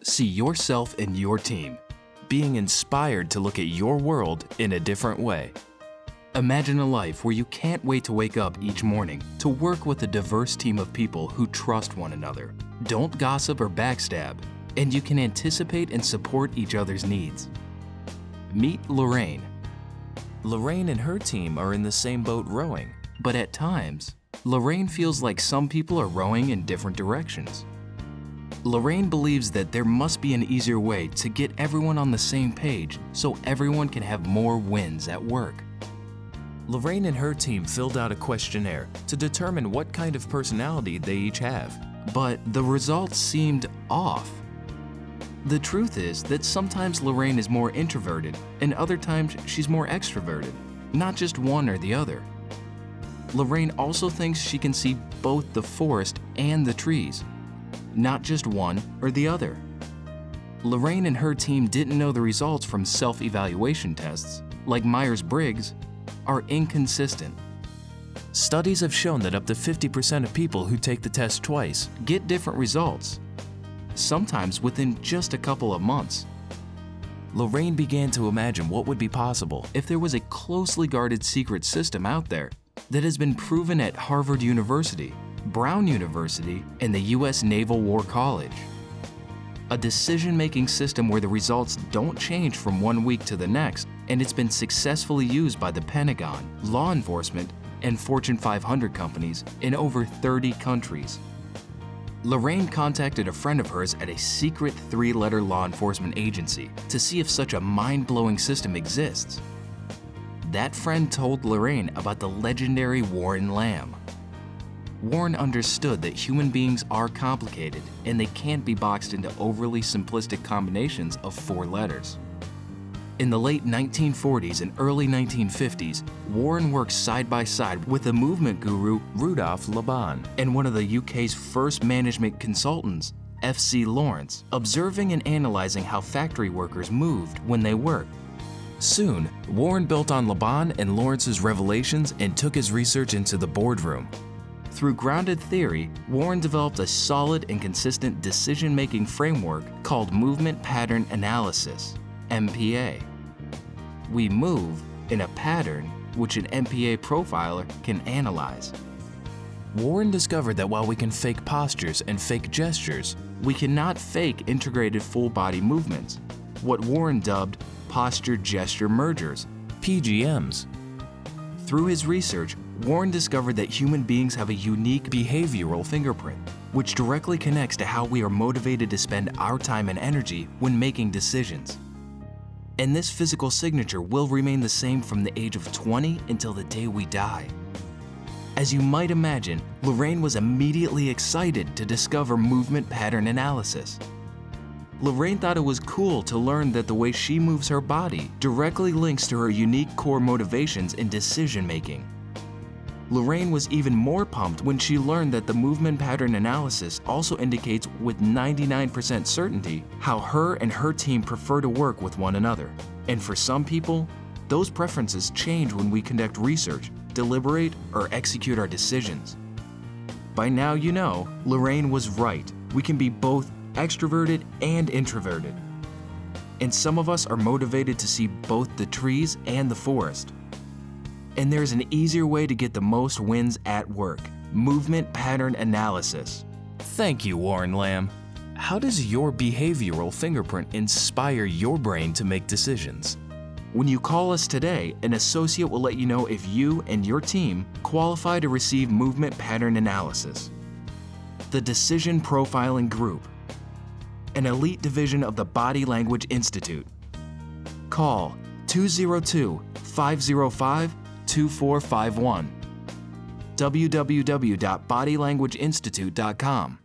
See yourself and your team, being inspired to look at your world in a different way. Imagine a life where you can't wait to wake up each morning to work with a diverse team of people who trust one another, don't gossip or backstab, and you can anticipate and support each other's needs. Meet Lorraine. Lorraine and her team are in the same boat rowing, but at times, Lorraine feels like some people are rowing in different directions. Lorraine believes that there must be an easier way to get everyone on the same page so everyone can have more wins at work. Lorraine and her team filled out a questionnaire to determine what kind of personality they each have, but the results seemed off. The truth is that sometimes Lorraine is more introverted and other times she's more extroverted, not just one or the other. Lorraine also thinks she can see both the forest and the trees, not just one or the other. Lorraine and her team didn't know the results from self-evaluation tests, like Myers-Briggs, are inconsistent. Studies have shown that up to 50% of people who take the test twice get different results, sometimes within just a couple of months. Lorraine began to imagine what would be possible if there was a closely guarded secret system out there that has been proven at Harvard University, Brown University, and the U.S. Naval War College. A decision-making system where the results don't change from one week to the next, and it's been successfully used by the Pentagon, law enforcement, and Fortune 500 companies in over 30 countries. Lorraine contacted a friend of hers at a secret 3-letter law enforcement agency to see if such a mind-blowing system exists. That friend told Lorraine about the legendary Warren Lamb. Warren understood that human beings are complicated and they can't be boxed into overly simplistic combinations of 4 letters. In the late 1940s and early 1950s, Warren worked side by side with the movement guru Rudolph Laban and one of the UK's first management consultants, F.C. Lawrence, observing and analyzing how factory workers moved when they worked. Soon, Warren built on Laban and Lawrence's revelations and took his research into the boardroom. Through grounded theory, Warren developed a solid and consistent decision-making framework called Movement Pattern Analysis, MPA. We move in a pattern which an MPA profiler can analyze. Warren discovered that while we can fake postures and fake gestures, we cannot fake integrated full-body movements, what Warren dubbed posture-gesture mergers, PGMs. Through his research, Warren discovered that human beings have a unique behavioral fingerprint, which directly connects to how we are motivated to spend our time and energy when making decisions. And this physical signature will remain the same from the age of 20 until the day we die. As you might imagine, Lorraine was immediately excited to discover movement pattern analysis. Lorraine thought it was cool to learn that the way she moves her body directly links to her unique core motivations in decision-making. Lorraine was even more pumped when she learned that the movement pattern analysis also indicates with 99% certainty how her and her team prefer to work with one another. And for some people, those preferences change when we conduct research, deliberate, or execute our decisions. By now you know, Lorraine was right. We can be both extroverted and introverted. And some of us are motivated to see both the trees and the forest. And there's an easier way to get the most wins at work: movement pattern analysis. Thank you, Warren Lamb. How does your behavioral fingerprint inspire your brain to make decisions? When you call us today, an associate will let you know if you and your team qualify to receive movement pattern analysis. The Decision Profiling Group, an elite division of the Body Language Institute. Call 202-505-2451. www.bodylanguageinstitute.com.